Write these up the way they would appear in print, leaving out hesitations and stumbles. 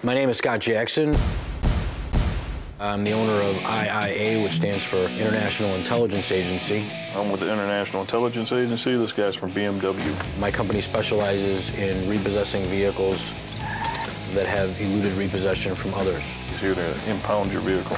My name is Scott Jackson. I'm the owner of IIA, which stands for International Intelligence Agency. I'm with the International Intelligence Agency. This guy's from BMW. My company specializes in repossessing vehicles that have eluded repossession from others. He's here to impound your vehicle.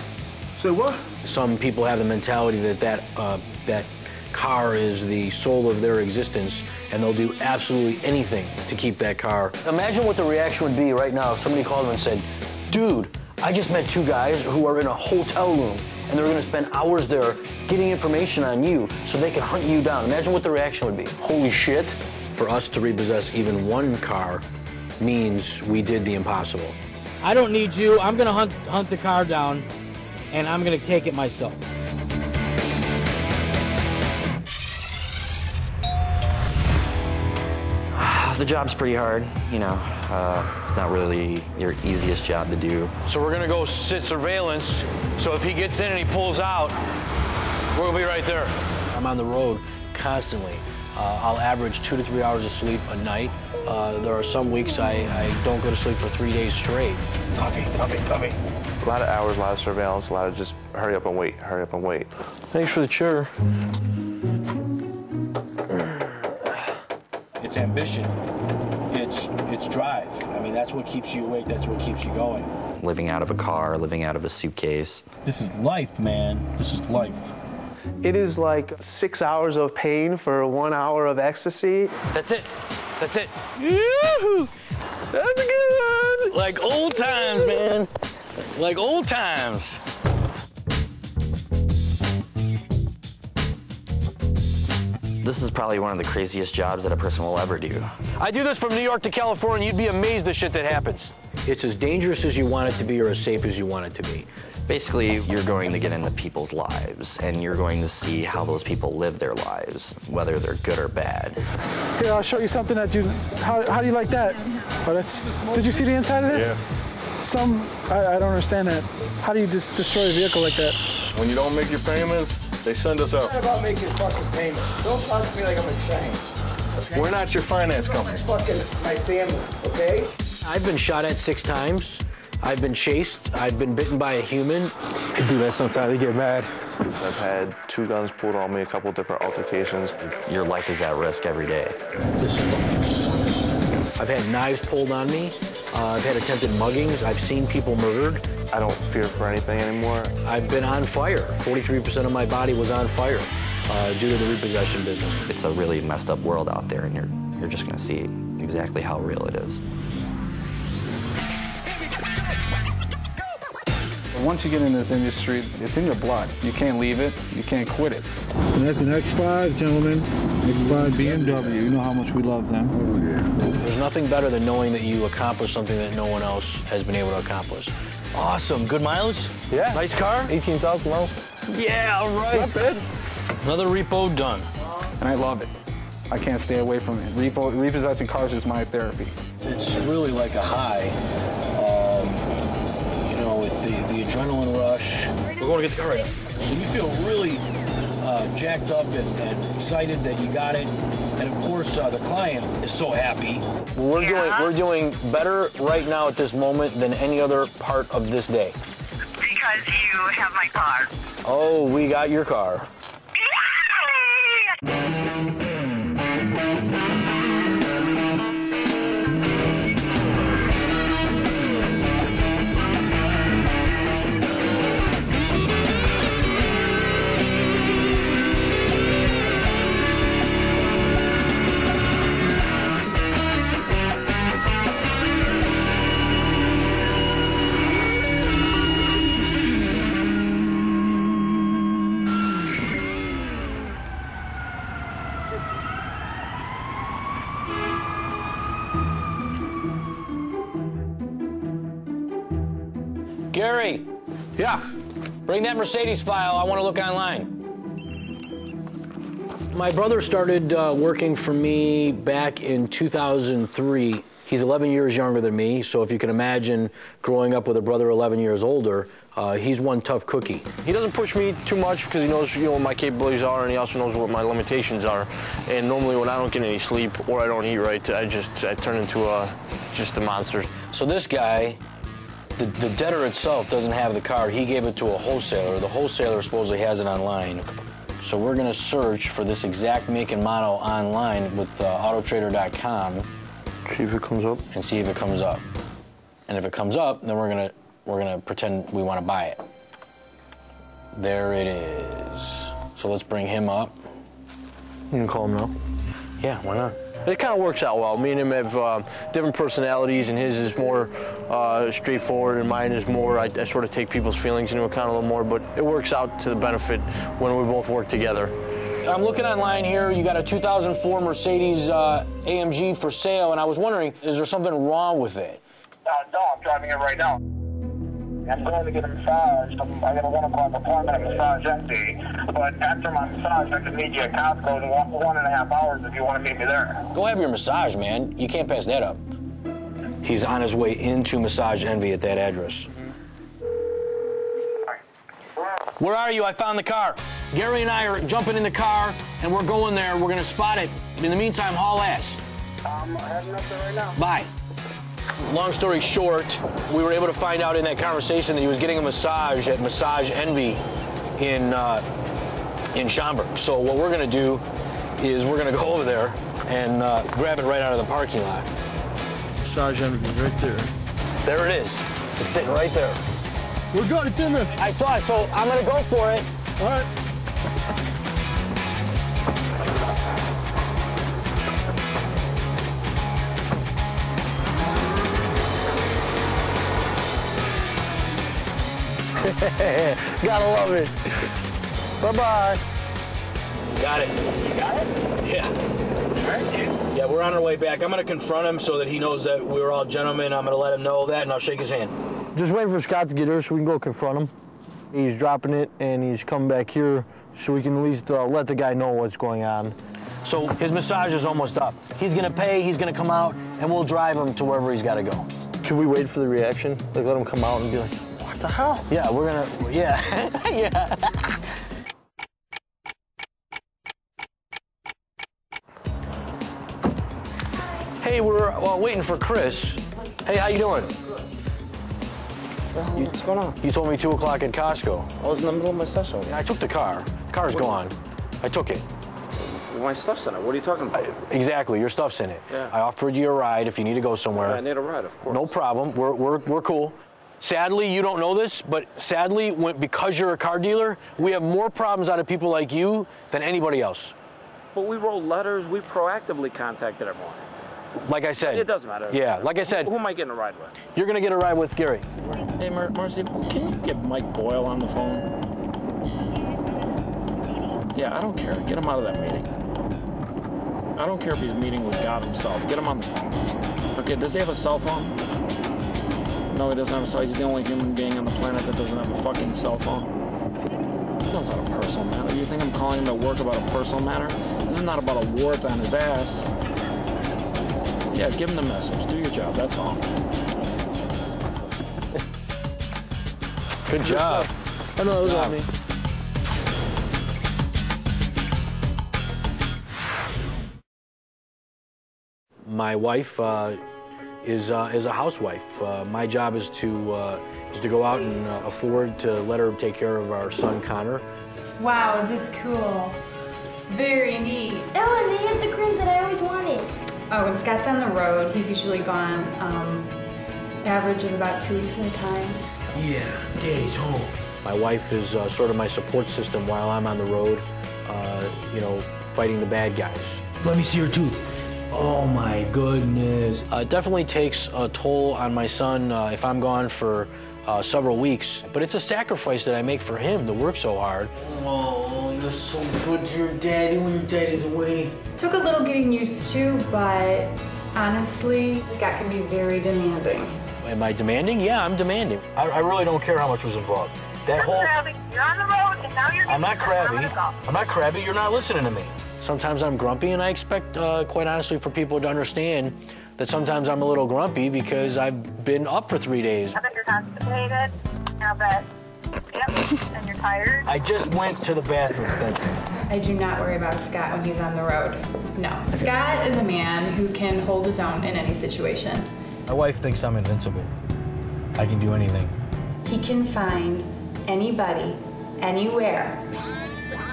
Say what? Some people have the mentality that that car is the soul of their existence, and they'll do absolutely anything to keep that car. Imagine what the reaction would be right now if somebody called them and said, dude, I just met two guys who are in a hotel room, and they're gonna spend hours there getting information on you so they can hunt you down. Imagine what the reaction would be. Holy shit. For us to repossess even one car means we did the impossible. I don't need you. I'm gonna hunt the car down, and I'm gonna take it myself. The job's pretty hard, you know. It's not really your easiest job to do. So we're gonna go sit surveillance, so if he gets in and he pulls out, we'll be right there. I'm on the road constantly. I'll average 2 to 3 hours of sleep a night. There are some weeks I don't go to sleep for 3 days straight. Coffee. A lot of hours, a lot of surveillance, a lot of just hurry up and wait, hurry up and wait. Thanks for the chair. It's ambition, it's drive. I mean, that's what keeps you awake, that's what keeps you going. Living out of a car, living out of a suitcase. This is life, man. This is life. It is like 6 hours of pain for 1 hour of ecstasy. That's it. That's it. Yoo-hoo! That's a good one! Like old times, man. Like old times. This is probably one of the craziest jobs that a person will ever do. I do this from New York to California. You'd be amazed the shit that happens. It's as dangerous as you want it to be or as safe as you want it to be. Basically, you're going to get into people's lives, and you're going to see how those people live their lives, whether they're good or bad. Here, I'll show you something that you, how do you like that? Oh, that's, did you see the inside of this? Yeah. I don't understand that. How do you just destroy a vehicle like that? When you don't make your payments, they send us out. It's not about making fucking payments. Don't talk to me like I'm insane. Okay? We're not your finance company. It's fucking my family, okay? I've been shot at 6 times. I've been chased. I've been bitten by a human. I do that sometimes. They get mad. I've had 2 guns pulled on me, a couple different altercations. Your life is at risk every day. This fucking sucks. I've had knives pulled on me. I've had attempted muggings. I've seen people murdered. I don't fear for anything anymore. I've been on fire. 43% of my body was on fire due to the repossession business. It's a really messed up world out there, and you're just going to see exactly how real it is. Once you get into this industry, it's in your blood. You can't leave it. You can't quit it. And that's an X5, gentlemen. X5 BMW. You know how much we love them. Oh, yeah. There's nothing better than knowing that you accomplished something that no one else has been able to accomplish. Awesome. Good mileage? Yeah. Nice car? 18,000 miles. Yeah, all right. Not bad. Another repo done. And I love it. I can't stay away from it. Repossessing cars is my therapy. It's really like a high. You know, with the adrenaline rush. We're going to get the car right now. So you feel really jacked up and excited that you got it. And of course, the client is so happy. We're doing better right now at this moment than any other part of this day. Because you have my car. Oh, we got your car. Gary. Yeah. Bring that Mercedes file. I want to look online. My brother started working for me back in 2003. He's 11 years younger than me, so if you can imagine growing up with a brother 11 years older, he's one tough cookie. He doesn't push me too much because he knows, what my capabilities are, and he also knows what my limitations are. And normally when I don't get any sleep or I don't eat right, I turn into just a monster. So this guy The debtor itself doesn't have the card. He gave it to a wholesaler. The wholesaler supposedly has it online. So we're going to search for this exact make and model online with autotrader.com. See if it comes up. And see if it comes up. And if it comes up, then we're gonna pretend we want to buy it. There it is. So let's bring him up. You can call him now. Yeah, why not? It kind of works out well. Me and him have different personalities, and his is more straightforward, and mine is more, I sort of take people's feelings into account a little more, but it works out to the benefit when we both work together. I'm looking online here. You got a 2004 Mercedes AMG for sale, and I was wondering, is there something wrong with it? No, I'm driving it right now. I'm going to get a massage. I got a 1 o'clock appointment at Massage Empty. But after my massage, I could meet you at Costco in 1.5 hours if you want to meet me there. Go have your massage, man. You can't pass that up. He's on his way into Massage Envy at that address. Where are you? I found the car. Gary and I are jumping in the car, and we're going there. We're going to spot it. In the meantime, haul ass. I'm heading up there right now. Bye. Long story short, we were able to find out in that conversation that he was getting a massage at Massage Envy in Schaumburg. So what we're going to do is we're going to go over there and grab it right out of the parking lot. Massage Envy right there. There it is. It's sitting right there. We're good. It's in there. I saw it, so I'm going to go for it. All right. Gotta love it. Bye-bye. Got it. You got it? Yeah. Yeah, we're on our way back. I'm going to confront him so that he knows that we were all gentlemen. I'm going to let him know that, and I'll shake his hand. Just waiting for Scott to get here so we can go confront him. He's dropping it, and he's coming back here so we can at least let the guy know what's going on. So his massage is almost up. He's going to pay, he's going to come out, and we'll drive him to wherever he's got to go. Can we wait for the reaction? Like, let him come out and be like, what the hell? Yeah, we're going to, yeah. Yeah. Hey, we're waiting for Chris. Hey, how you doing? What's going on? You told me 2 o'clock at Costco. I was in the middle of my session. Yeah, I took the car. The car's gone. I took it. My stuff's in it. What are you talking about? Exactly, your stuff's in it. Yeah. I offered you a ride if you need to go somewhere. Yeah, I need a ride, of course. No problem. We're cool. Sadly, you don't know this, but sadly, because you're a car dealer, we have more problems out of people like you than anybody else. But we wrote letters. We proactively contacted everyone. Like I said. It doesn't matter. Yeah, like I said. Who am I getting a ride with? You're going to get a ride with Gary. Hey, Marcy, can you get Mike Boyle on the phone? Yeah, I don't care. Get him out of that meeting. I don't care if he's meeting with God himself. Get him on the phone. Okay, does he have a cell phone? No, he doesn't have a cell phone. He's the only human being on the planet that doesn't have a fucking cell phone. He knows about a personal matter. You think I'm calling him to work about a personal matter? This is not about a wart on his ass. Yeah, give him the message. Do your job, that's all. Good job. I know, it was on me. My wife is a housewife. My job is to go out and afford to let her take care of our son Connor. Wow, is this cool? Very neat. Oh, and they have the cream that I always wanted. Oh, when Scott's on the road, he's usually gone average of about 2 weeks at a time. Yeah, Daddy's home. My wife is sort of my support system while I'm on the road, you know, fighting the bad guys. Let me see your tooth. Oh my goodness. It definitely takes a toll on my son if I'm gone for several weeks, but it's a sacrifice that I make for him to work so hard. Oh, you're so good to your daddy when your daddy's away. Took a little getting used to, but honestly, Scott can be very demanding. Am I demanding? Yeah, I'm demanding. I really don't care how much was involved. That whole... You're on the road, and now you're... I'm not crabby. I'm not crabby. You're not listening to me. Sometimes I'm grumpy, and I expect, quite honestly, for people to understand that sometimes I'm a little grumpy because I've been up for 3 days. I bet you're constipated. I bet. Yep, and you're tired. I just went to the bathroom. Thank you. I do not worry about Scott when he's on the road. No. Scott is a man who can hold his own in any situation. My wife thinks I'm invincible. I can do anything. He can find anybody, anywhere,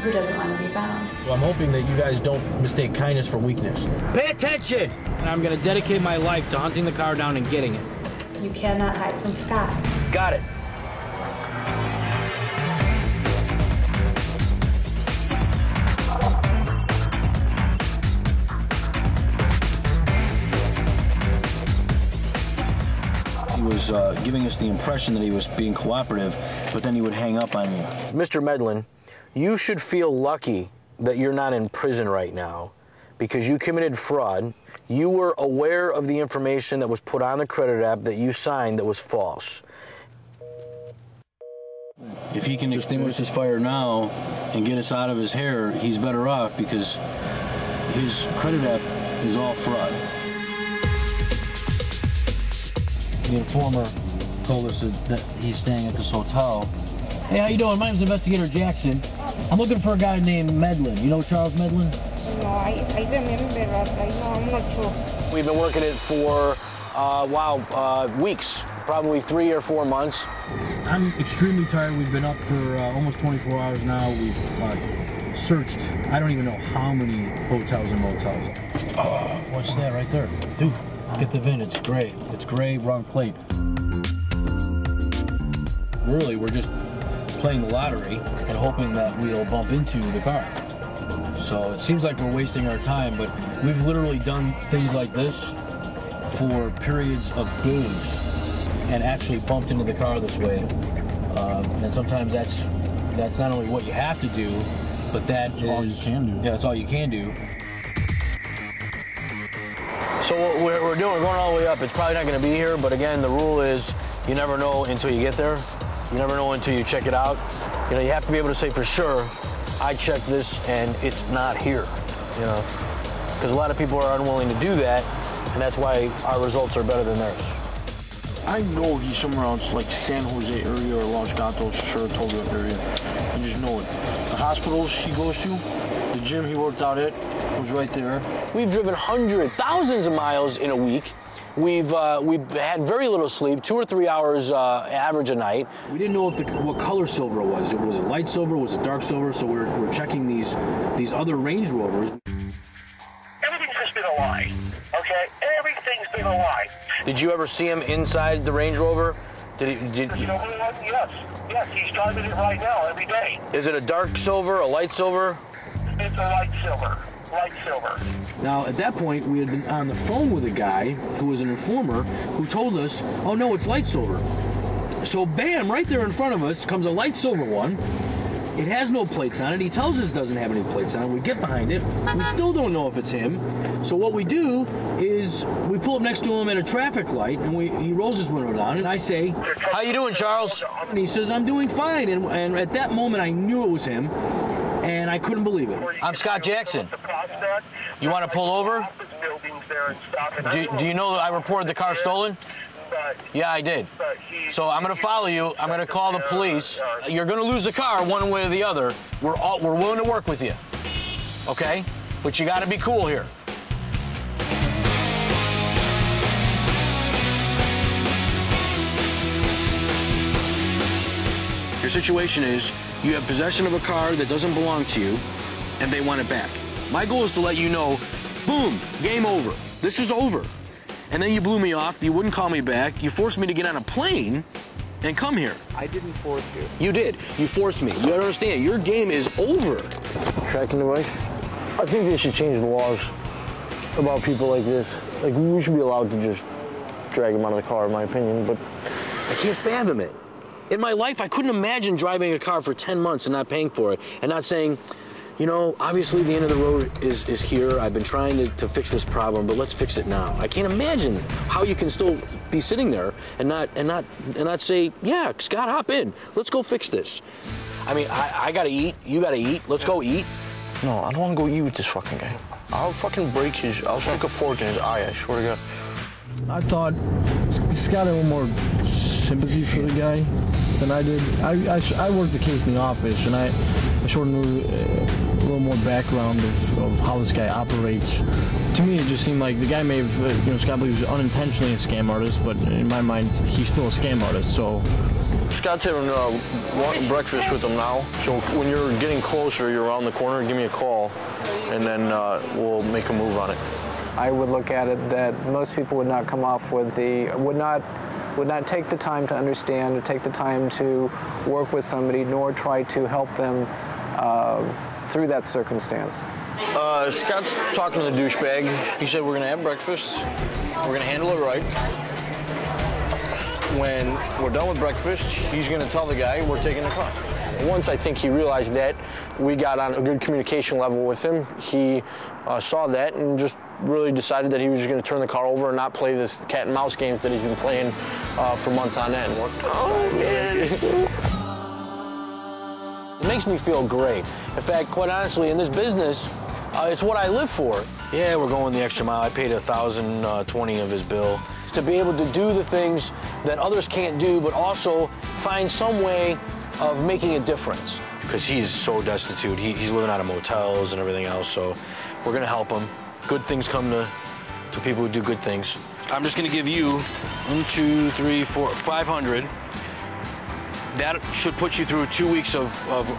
who doesn't want to be found. Well, I'm hoping that you guys don't mistake kindness for weakness. Pay attention! And I'm gonna dedicate my life to hunting the car down and getting it. You cannot hide from Scott. Got it. He was giving us the impression that he was being cooperative, but then he would hang up on you. Mr. Medlin, you should feel lucky that you're not in prison right now because you committed fraud. You were aware of the information that was put on the credit app that you signed that was false. If he can extinguish this fire now and get us out of his hair, he's better off because his credit app is all fraud. The informer told us that he's staying at this hotel. Hey, how you doing? My name's Investigator Jackson. I'm looking for a guy named Medlin. You know Charles Medlin? No, I remember, but I'm not sure. We've been working it for, weeks, probably 3 or 4 months. I'm extremely tired. We've been up for almost 24 hours now. We've searched, I don't even know how many hotels and motels. Oh, what's that right there? Dude, get the VIN. It's gray. It's gray, wrong plate. Really, we're just playing the lottery and hoping that we'll bump into the car. So it seems like we're wasting our time, but we've literally done things like this for periods of days and actually bumped into the car this way. And sometimes that's not only what you have to do, but that's all you can do. Yeah, that's all you can do. So what we're doing, we're going all the way up. It's probably not going to be here, but again, the rule is you never know until you get there. You never know until you check it out. You know, you have to be able to say for sure, I checked this and it's not here, you know, because a lot of people are unwilling to do that, and that's why our results are better than theirs. I know he's somewhere else, like San Jose area or Los Gatos, Saratoga area. I just know it. The hospitals he goes to, the gym he worked out at, was right there. We've driven hundreds, thousands of miles in a week. We've had very little sleep, 2 or 3 hours average a night. We didn't know what color silver it was. Was it light silver? Was it dark silver? So we're checking these other Range Rovers. Everything's just been a lie, okay? Everything's been a lie. Did you ever see him inside the Range Rover? You know what? Yes, he's driving it right now, every day. Is it a dark silver, a light silver? It's a light silver. Light silver. Now, at that point, we had been on the phone with a guy who was an informer who told us, oh no, it's light silver. So bam, right there in front of us comes a light silver one. It has no plates on it. He tells us it doesn't have any plates on it. We get behind it. We still don't know if it's him. So what we do is we pull up next to him at a traffic light, and he rolls his window down, and I say, how you doing, Charles? And he says, I'm doing fine. And at that moment, I knew it was him. And I couldn't believe it. I'm Scott Jackson. You want to pull over? Do you know that I reported the car stolen? Yeah, I did. So I'm going to follow you. I'm going to call the police. You're going to lose the car one way or the other. We're willing to work with you. Okay? But you got to be cool here. Your situation is you have possession of a car that doesn't belong to you, and they want it back. My goal is to let you know, boom, game over. This is over. And then you blew me off. You wouldn't call me back. You forced me to get on a plane and come here. I didn't force you. You did. You forced me. You understand. Your game is over. Tracking device? I think they should change the laws about people like this. Like, we should be allowed to just drag them out of the car, in my opinion, but I can't fathom it. In my life, I couldn't imagine driving a car for 10 months and not paying for it and not saying, you know, obviously the end of the road is here. I've been trying to fix this problem, but let's fix it now. I can't imagine how you can still be sitting there and not say, yeah, Scott, hop in. Let's go fix this. I mean, I gotta eat. You gotta eat. Let's go eat. No, I don't want to go eat with this fucking guy. I'll fucking I'll stick a fork in his eye, I swear to God. I thought Scott had a little more sympathy for the guy than I did. I worked the case in the office, and just want to know a little more background of how this guy operates. To me, it just seemed like the guy may have, Scott believes unintentionally a scam artist, but in my mind, he's still a scam artist, so. Scott's having breakfast with him now, so when you're getting closer, you're around the corner, give me a call, and then we'll make a move on it. I would look at it that most people would not come off with would not take the time to understand, or take the time to work with somebody, nor try to help them through that circumstance. Scott's talking to the douchebag. He said we're going to have breakfast, we're going to handle it right. When we're done with breakfast, he's going to tell the guy we're taking the car. Once I think he realized that we got on a good communication level with him, he saw that and just really decided that he was just going to turn the car over and not play this cat and mouse games that he's been playing for months on end. Oh, man. It makes me feel great. In fact, quite honestly, in this business, it's what I live for. Yeah, we're going the extra mile. I paid $1,020 of his bill. To be able to do the things that others can't do, but also find some way of making a difference. Because he's so destitute. He's living out of motels and everything else, so we're going to help him. Good things come to people who do good things. I'm just going to give you 1, 2, 3, 4, 500. That should put you through 2 weeks of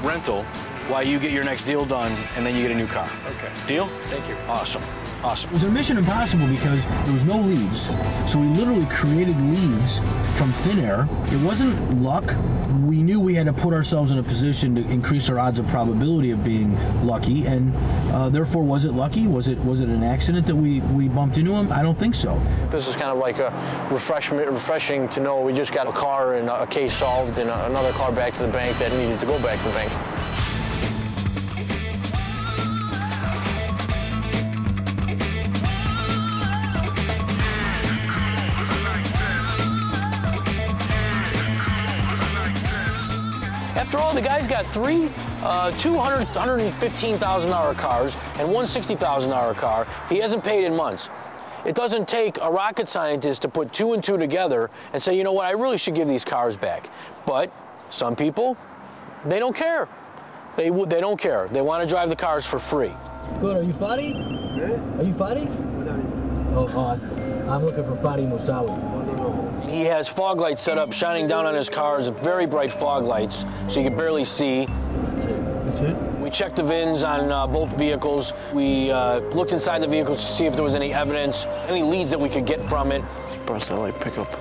rental while you get your next deal done, and then you get a new car. Okay. Deal? Thank you. Awesome. Awesome. It was a mission impossible because there was no leads. So we literally created leads from thin air. It wasn't luck. We knew we had to put ourselves in a position to increase our odds of probability of being lucky, and therefore, was it lucky? Was it an accident that we bumped into him? I don't think so. This is kind of like a refreshing to know we just got a car and a case solved and another car back to the bank that needed to go back to the bank. After all, the guy's got three $115,000 cars and one $60,000 car he hasn't paid in months. It doesn't take a rocket scientist to put 2 and 2 together and say, you know what, I really should give these cars back. But some people, they don't care. They don't care. They want to drive the cars for free. Good, are you Fadi? Yeah. Are you Fadi? Oh, I'm looking for Fadi Moussaoui. He has fog lights set up, shining down on his cars, very bright fog lights, so you can barely see. That's it. That's it. We checked the VINs on both vehicles. We looked inside the vehicles to see if there was any evidence, any leads that we could get from it. Express LA pickup.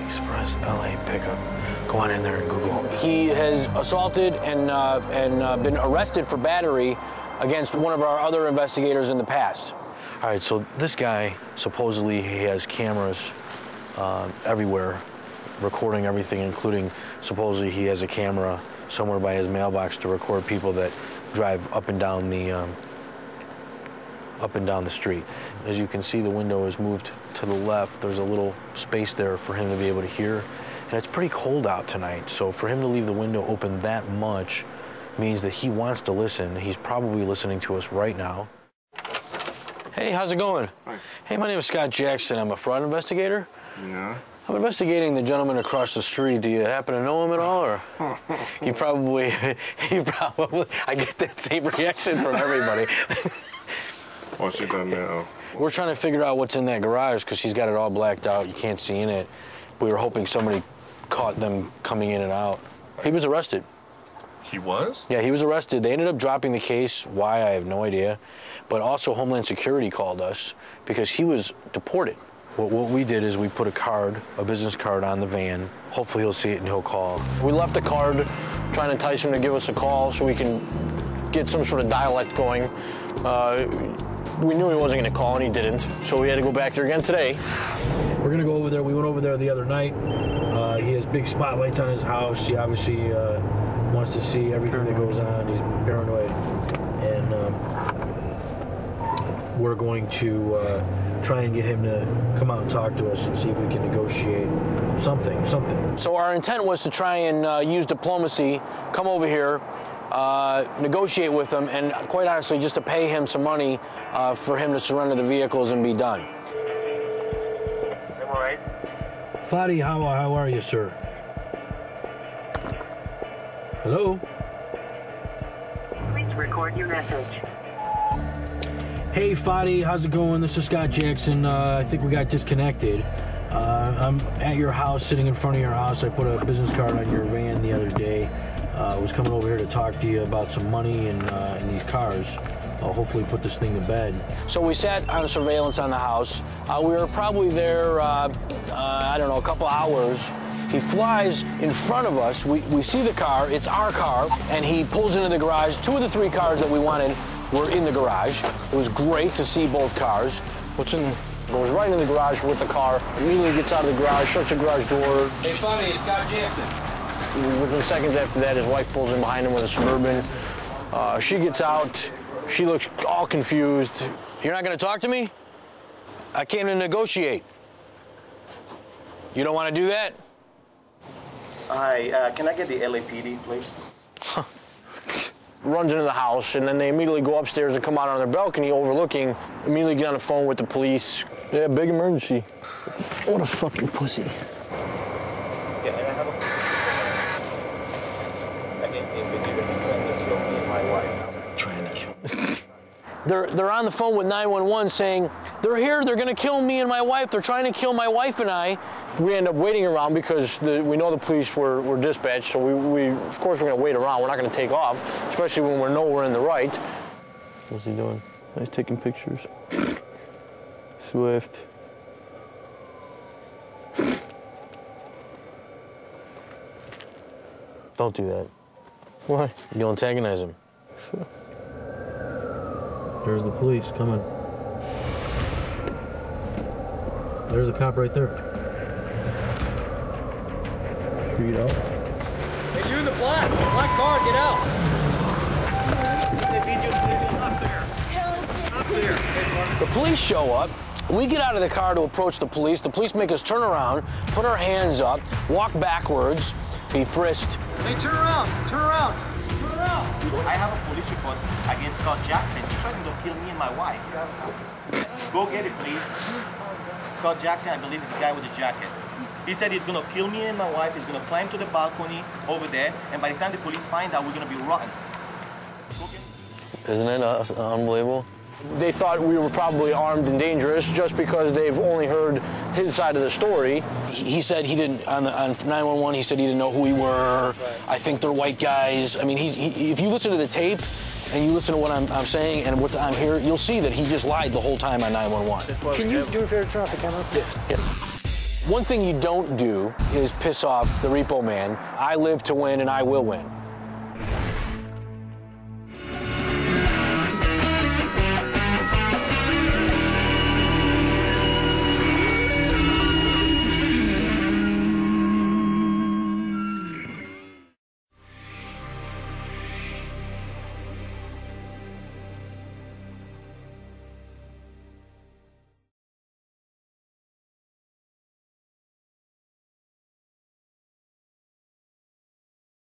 Express LA pickup. Go on in there and Google. He has assaulted and been arrested for battery against one of our other investigators in the past. All right, so this guy, supposedly he has cameras everywhere, recording everything, including supposedly he has a camera somewhere by his mailbox to record people that drive up and down the street. As you can see, the window is moved to the left. There's a little space there for him to be able to hear, and it's pretty cold out tonight. So for him to leave the window open that much means that he wants to listen. He's probably listening to us right now. Hey, how's it going? Hi. Hey, my name is Scott Jackson. I'm a fraud investigator. Yeah. I'm investigating the gentleman across the street. Do you happen to know him at all, or you probably, I get that same reaction from everybody. What's he done now? We're trying to figure out what's in that garage because he's got it all blacked out. You can't see in it. We were hoping somebody caught them coming in and out. He was arrested. He was? Yeah, he was arrested. They ended up dropping the case. Why, I have no idea. But also Homeland Security called us because he was deported. What we did is we put a business card on the van. Hopefully he'll see it and he'll call. We left a card trying to entice him to give us a call so we can get some sort of dialect going. We knew he wasn't going to call and he didn't, so we had to go back there again today. We're going to go over there. We went over there the other night. He has big spotlights on his house. He obviously wants to see everything that goes on. He's paranoid. And we're going to try and get him to come out and talk to us and see if we can negotiate something. So our intent was to try and use diplomacy, come over here, negotiate with him, and quite honestly, just to pay him some money for him to surrender the vehicles and be done. All right. Fadi, how are you, sir? Hello? record your message. Hey, Fadi, how's it going? This is Scott Jackson. I think we got disconnected. I'm at your house, sitting in front of your house. I put a business card on your van the other day. I was coming over here to talk to you about some money and these cars. I'll hopefully put this thing to bed. So we sat on surveillance on the house. We were probably there, I don't know, a couple hours. He flies in front of us. We see the car. It's our car. And he pulls into the garage. 2 of the 3 cars that we wanted were in the garage. It was great to see both cars. Goes right in the garage with the car. Immediately gets out of the garage, shuts the garage door. Hey, Fadi, it's Scott Jackson. Within seconds after that, his wife pulls in behind him with a Suburban. She gets out. She looks all confused. You're not going to talk to me? I came to negotiate. You don't want to do that? Hi, can I get the LAPD, please? Runs into the house, and then they immediately go upstairs and come out on their balcony overlooking, immediately get on the phone with the police. Yeah, big emergency. What a fucking pussy. Yeah, and I have a... I think they're trying to kill me and my wife. Trying to kill me. They're on the phone with 911 saying, they're here, they're going to kill me and my wife, they're trying to kill my wife and I. We end up waiting around because we know the police were dispatched, so we of course we're going to wait around. We're not going to take off, especially when we know we're in the right. What's he doing? He's taking pictures. Swift. Don't do that. Why? You'll antagonize him. There's the police coming. There's a cop right there. Street out. Hey, you in the black car, get out. Stop there. The police show up. We get out of the car to approach the police. The police make us turn around, put our hands up, walk backwards, be frisked. Hey, turn around, turn around, turn around. I have a police report against Scott Jackson. He's trying to kill me and my wife. Go get it, please. Scott Jackson, I believe, is the guy with the jacket. He said he's going to kill me and my wife. He's going to climb to the balcony over there, and by the time the police find out, we're going to be rotten. Isn't it unbelievable? They thought we were probably armed and dangerous just because they've only heard his side of the story. He said he didn't, on 911, he said he didn't know who we were. I think they're white guys. I mean, if you listen to the tape and you listen to what I'm saying and what I'm here, you'll see that he just lied the whole time on 911. Can you do a favor, turn off the camera? Yeah. One thing you don't do is piss off the repo man. I live to win and I will win.